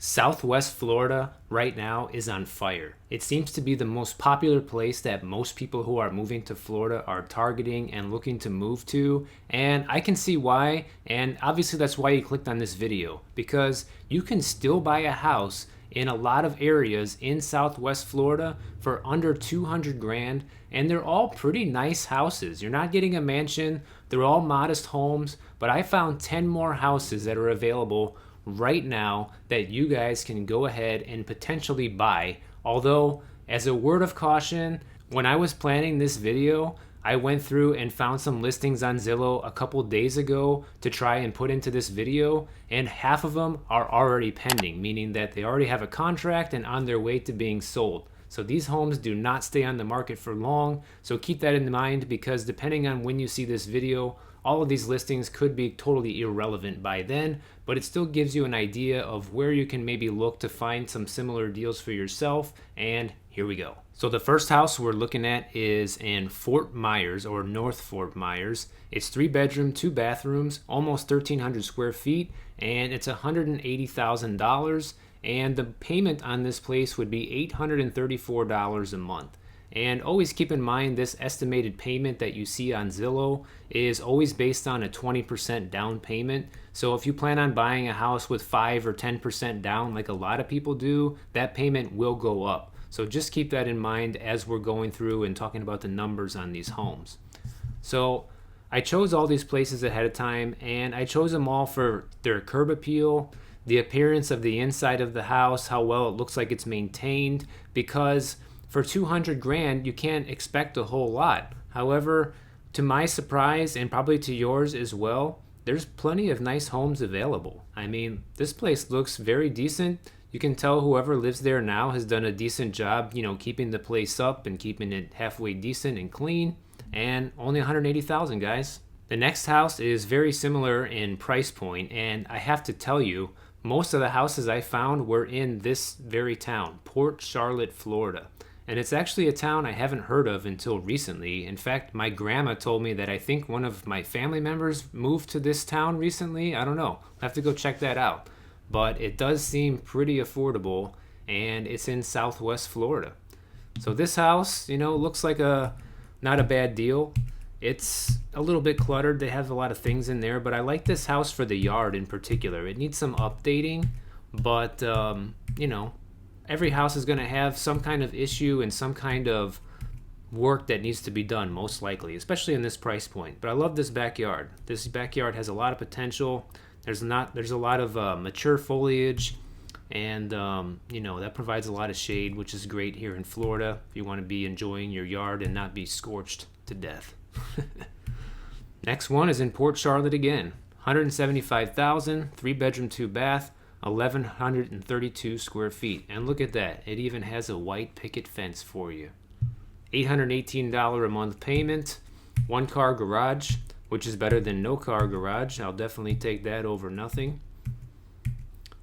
Southwest Florida right now is on fire. It seems to be the most popular place that most people who are moving to Florida are targeting and looking to move to. And I can see why. And obviously, that's why you clicked on this video, because you can still buy a house in a lot of areas in Southwest Florida for under 200 grand. And they're all pretty nice houses. You're not getting a mansion, they're all modest homes. But I found 10 more houses that are available right now that you guys can go ahead and potentially buy. Although, as a word of caution, when I was planning this video, I went through and found some listings on Zillow a couple days ago to try and put into this video, and half of them are already pending, meaning that they already have a contract and on their way to being sold. So these homes do not stay on the market for long, so keep that in mind, because depending on when you see this video, all of these listings could be totally irrelevant by then, but it still gives you an idea of where you can maybe look to find some similar deals for yourself. And here we go. So the first house we're looking at is in Fort Myers, or North Fort Myers. It's 3-bedroom, 2 bathrooms, almost 1,300 square feet, and it's $180,000. And the payment on this place would be $834 a month. And always keep in mind, this estimated payment that you see on Zillow is always based on a 20% down payment. So if you plan on buying a house with 5 or 10% down, like a lot of people do, that payment will go up. So just keep that in mind as we're going through and talking about the numbers on these homes. So I chose all these places ahead of time, and I chose them all for their curb appeal, the appearance of the inside of the house, how well it looks like it's maintained, because for 200 grand, you can't expect a whole lot. However, to my surprise, and probably to yours as well, there's plenty of nice homes available. I mean, this place looks very decent. You can tell whoever lives there now has done a decent job, keeping the place up and keeping it halfway decent and clean. And only 180,000, guys. The next house is very similar in price point, and I have to tell you, most of the houses I found were in this very town, Port Charlotte, Florida. And it's actually a town I haven't heard of until recently. In fact, my grandma told me that I think one of my family members moved to this town recently. I don't know. I'll have to go check that out. But it does seem pretty affordable, and it's in Southwest Florida. So this house, looks like not a bad deal. It's a little bit cluttered. They have a lot of things in there, but I like this house for the yard in particular. It needs some updating, but, every house is going to have some kind of issue and some kind of work that needs to be done, most likely, especially in this price point. But I love this backyard. This backyard has a lot of potential. There's a lot of mature foliage, and that provides a lot of shade, which is great here in Florida if you want to be enjoying your yard and not be scorched to death. Next one is in Port Charlotte again. 175,000, 3-bedroom, 2 bath, 1,132 square feet. And look at that. It even has a white picket fence for you. $818 a month payment, 1-car garage, which is better than no car garage. I'll definitely take that over nothing.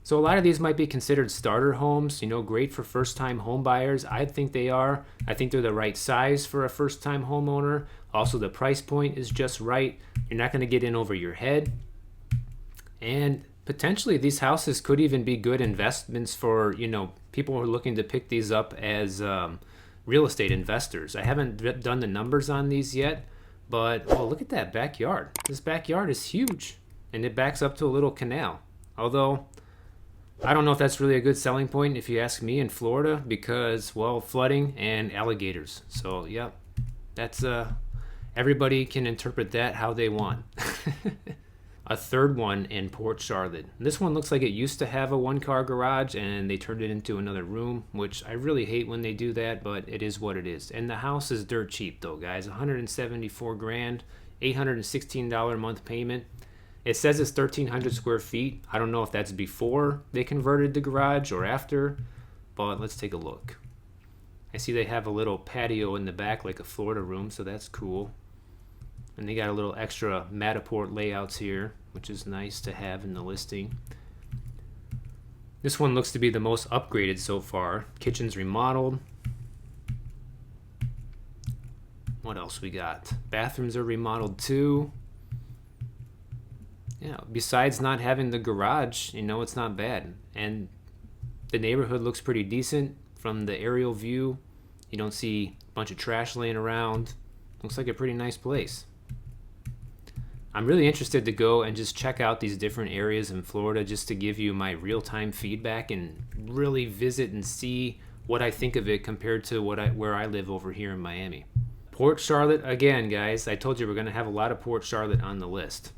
So a lot of these might be considered starter homes, great for first-time home buyers. I think they are. I think they're the right size for a first-time homeowner. Also, the price point is just right. You're not going to get in over your head. And potentially these houses could even be good investments for, people who are looking to pick these up as real estate investors. I haven't done the numbers on these yet, but look at that backyard. This backyard is huge, and it backs up to a little canal. Although, I don't know if that's really a good selling point if you ask me in Florida, because, flooding and alligators. So, yeah, that's, everybody can interpret that how they want. A third one in Port Charlotte. This one looks like it used to have a 1-car garage and they turned it into another room, which I really hate when they do that, but it is what it is. And the house is dirt cheap though, guys. 174 grand, $816 a month payment. It says it's 1,300 square feet. I don't know if that's before they converted the garage or after, but let's take a look. I see they have a little patio in the back like a Florida room, so that's cool. And they got a little extra Matterport layouts here, which is nice to have in the listing. This one looks to be the most upgraded so far. Kitchen's remodeled. What else we got? Bathrooms are remodeled too. Yeah, besides not having the garage, it's not bad. And The neighborhood looks pretty decent from the aerial view. You don't see a bunch of trash laying around. Looks like a pretty nice place. I'm really interested to go and just check out these different areas in Florida just to give you my real-time feedback and really visit and see what I think of it compared to where I live over here in Miami. Port Charlotte, again, guys, I told you we're going to have a lot of Port Charlotte on the list.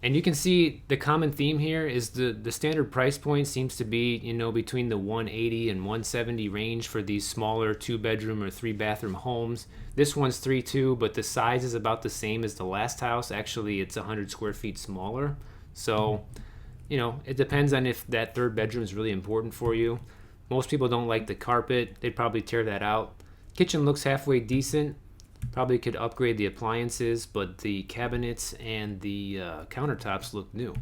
And you can see the common theme here is the standard price point seems to be, between the 180 and 170 range for these smaller 2-bedroom or 3-bathroom homes. This one's 3.2, but the size is about the same as the last house. Actually, it's 100 square feet smaller. So, it depends on if that third bedroom is really important for you. Most people don't like the carpet. They'd probably tear that out. Kitchen looks halfway decent. Probably could upgrade the appliances, but the cabinets and the countertops look new.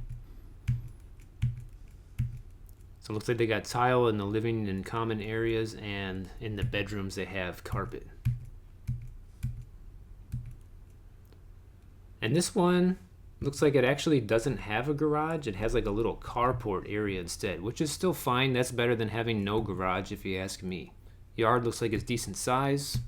So it looks like they got tile in the living and common areas, and in the bedrooms they have carpet. And this one looks like it actually doesn't have a garage. It has like a little carport area instead, which is still fine. That's better than having no garage if you ask me. Yard looks like it's decent size.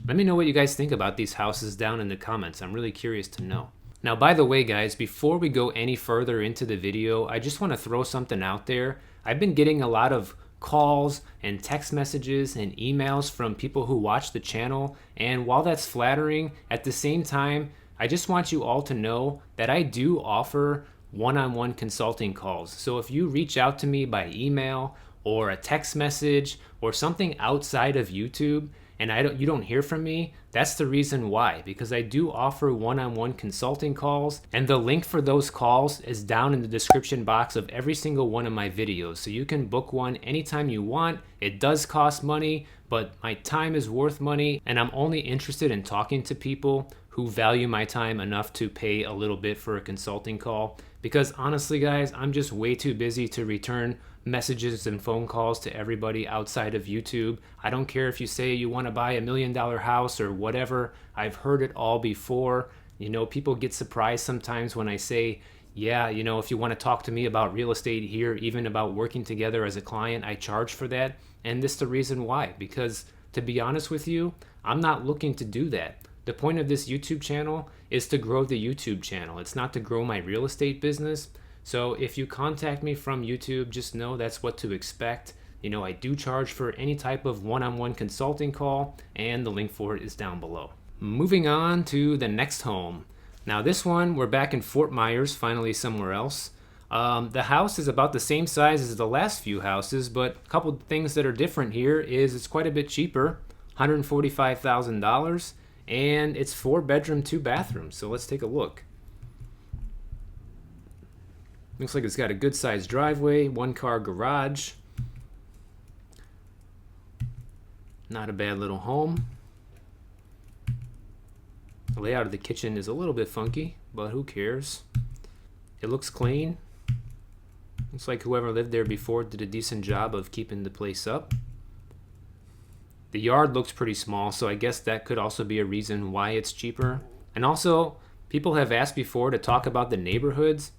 Let me know what you guys think about these houses down in the comments. I'm really curious to know. Now, by the way, guys, before we go any further into the video, I just want to throw something out there. I've been getting a lot of calls and text messages and emails from people who watch the channel. And while that's flattering, at the same time, I just want you all to know that I do offer one-on-one consulting calls. So if you reach out to me by email or a text message or something outside of YouTube, and you don't hear from me, that's the reason why, because I do offer one-on-one consulting calls, and the link for those calls is down in the description box of every single one of my videos. So you can book one anytime you want. It does cost money, but my time is worth money, and I'm only interested in talking to people who value my time enough to pay a little bit for a consulting call. Because honestly, guys, I'm just way too busy to return messages and phone calls to everybody outside of YouTube. I don't care if you say you want to buy $1 million house or whatever. I've heard it all before. People get surprised sometimes when I say, yeah, if you want to talk to me about real estate here, even about working together as a client, I charge for that. And this is the reason why, because to be honest with you, I'm not looking to do that. The point of this YouTube channel is to grow the YouTube channel. It's not to grow my real estate business. So if you contact me from YouTube, just know that's what to expect. I do charge for any type of one-on-one consulting call, and the link for it is down below. Moving on to the next home. Now this one, we're back in Fort Myers, finally somewhere else. The house is about the same size as the last few houses, but a couple things that are different here is it's quite a bit cheaper, $145,000, and it's 4-bedroom, 2 bathrooms. So let's take a look. Looks like it's got a good sized driveway, 1-car garage. Not a bad little home. The layout of the kitchen is a little bit funky, but who cares? It looks clean. Looks like whoever lived there before did a decent job of keeping the place up. The yard looks pretty small, so I guess that could also be a reason why it's cheaper. And also, people have asked before to talk about the neighborhoods.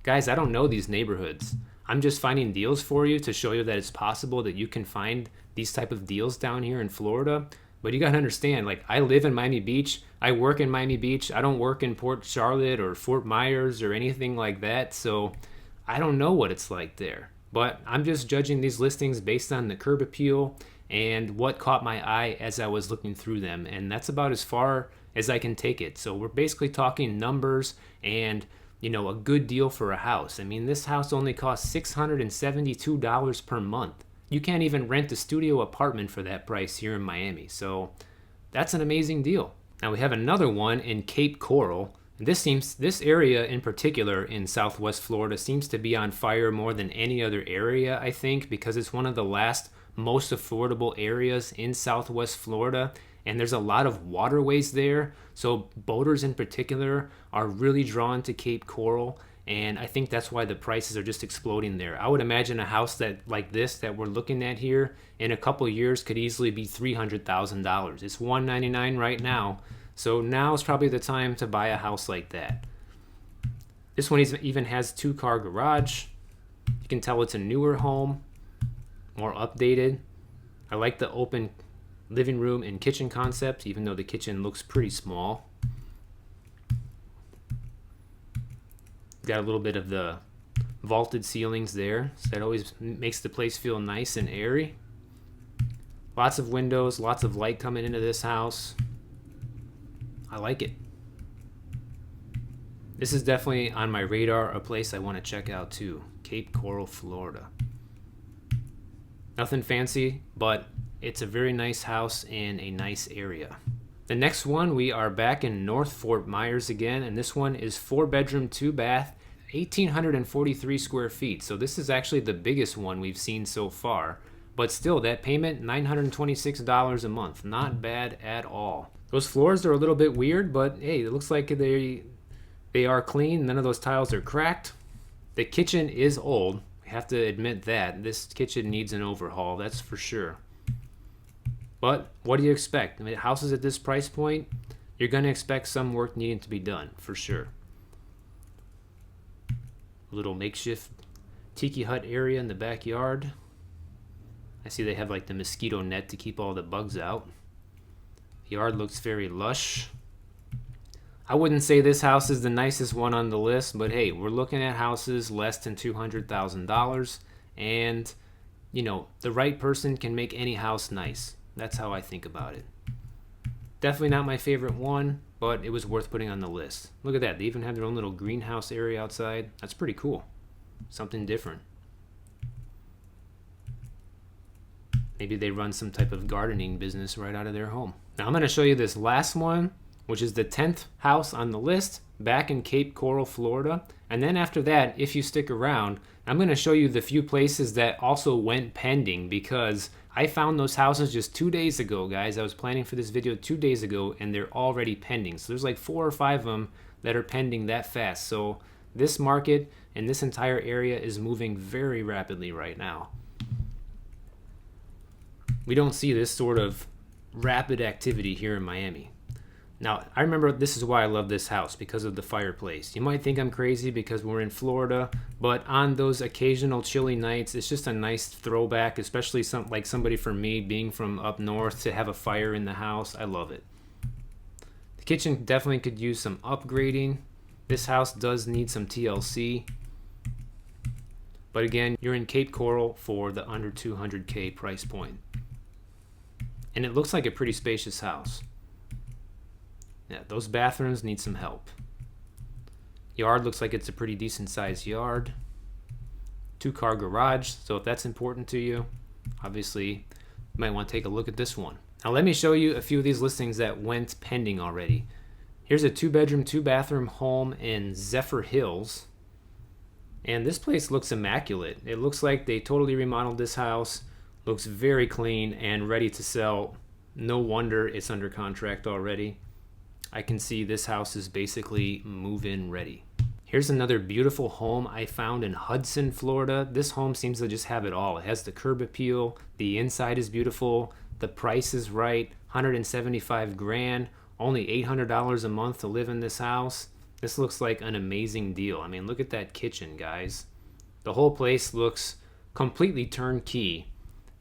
Guys, I don't know these neighborhoods. I'm just finding deals for you to show you that it's possible that you can find these type of deals down here in Florida. But you gotta understand, I live in Miami Beach. I work in Miami Beach. I don't work in Port Charlotte or Fort Myers or anything like that. So I don't know what it's like there. But I'm just judging these listings based on the curb appeal and what caught my eye as I was looking through them. And that's about as far as I can take it. So we're basically talking numbers and a good deal for a house. I mean, this house only costs $672 per month. You can't even rent a studio apartment for that price here in Miami. So that's an amazing deal. Now we have another one in Cape Coral. This area in particular in Southwest Florida seems to be on fire more than any other area, I think, because it's one of the last most affordable areas in Southwest Florida. And there's a lot of waterways there, so boaters in particular are really drawn to Cape Coral, and I think that's why the prices are just exploding there. I would imagine a house like this that we're looking at here in a couple of years could easily be $300,000. It's $199 right now, so now is probably the time to buy a house like that. This one even has 2-car garage. You can tell it's a newer home. more updated. I like the open living room and kitchen concept, even though the kitchen looks pretty small. Got a little bit of the vaulted ceilings there, so that always makes the place feel nice and airy. Lots of windows, lots of light coming into this house. I like it. This is definitely on my radar, a place I want to check out too. Cape Coral, Florida. Nothing fancy, but it's a very nice house in a nice area. The next one, we are back in North Fort Myers again, and this one is 4-bedroom, 2-bath, 1,843 square feet. So this is actually the biggest one we've seen so far. But still, that payment, $926 a month. Not bad at all. Those floors are a little bit weird, but hey, it looks like they are clean. None of those tiles are cracked. The kitchen is old. We have to admit that. This kitchen needs an overhaul, that's for sure. But what do you expect? I mean, houses at this price point, you're going to expect some work needing to be done, for sure. A little makeshift tiki hut area in the backyard. I see they have like the mosquito net to keep all the bugs out. The yard looks very lush. I wouldn't say this house is the nicest one on the list, but hey, we're looking at houses less than $200,000, and you know, the right person can make any house nice. That's how I think about it. Definitely not my favorite one, but it was worth putting on the list. Look at that. They even have their own little greenhouse area outside. That's pretty cool. Something different. Maybe they run some type of gardening business right out of their home. Now I'm going to show you this last one, which is the 10th house on the list, back in Cape Coral, Florida. And then after that, if you stick around, I'm going to show you the few places that also went pending, because I found those houses just 2 days ago, guys. I was planning for this video 2 days ago, and they're already pending. So there's like 4 or 5 of them that are pending that fast. So this market and this entire area is moving very rapidly right now. We don't see this sort of rapid activity here in Miami. Now, I remember this is why I love this house, because of the fireplace. You might think I'm crazy because we're in Florida, but on those occasional chilly nights, it's just a nice throwback, especially like somebody for me being from up north, to have a fire in the house. I love it. The kitchen definitely could use some upgrading. This house does need some TLC. But again, you're in Cape Coral for the under $200K price point. And it looks like a pretty spacious house. Yeah, those bathrooms need some help. Yard looks like it's a pretty decent sized yard. 2-car garage, so if that's important to you, obviously you might want to take a look at this one. Now let me show you a few of these listings that went pending already. Here's a 2-bedroom, 2-bathroom home in Zephyr Hills. And this place looks immaculate. It looks like they totally remodeled this house. Looks very clean and ready to sell. No wonder it's under contract already. I can see this house is basically move-in ready. Here's another beautiful home I found in Hudson, Florida. This home seems to just have it all. It has the curb appeal, the inside is beautiful, the price is right, $175,000, only $800 a month to live in this house. This looks like an amazing deal. I mean, look at that kitchen, guys. The whole place looks completely turnkey,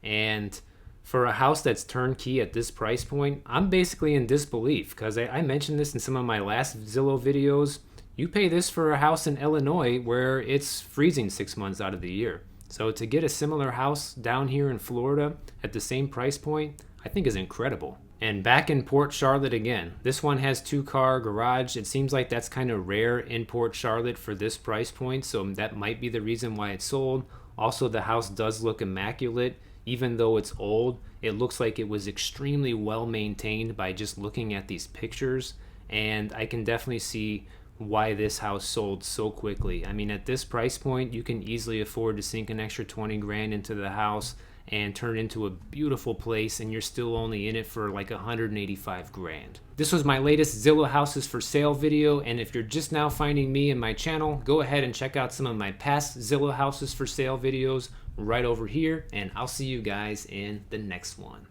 and for a house that's turnkey at this price point, I'm basically in disbelief, because I mentioned this in some of my last Zillow videos. You pay this for a house in Illinois where it's freezing 6 months out of the year. So to get a similar house down here in Florida at the same price point, I think is incredible. And back in Port Charlotte again. This one has 2-car garage. It seems like that's kind of rare in Port Charlotte for this price point, so that might be the reason why it's sold. Also, the house does look immaculate. Even though it's old, it looks like it was extremely well maintained by just looking at these pictures, and I can definitely see why this house sold so quickly. I mean, at this price point, you can easily afford to sink an extra 20 grand into the house and turn it into a beautiful place, and you're still only in it for like 185 grand. This was my latest Zillow houses for sale video, and if you're just now finding me and my channel, go ahead and check out some of my past Zillow houses for sale videos right over here, and I'll see you guys in the next one.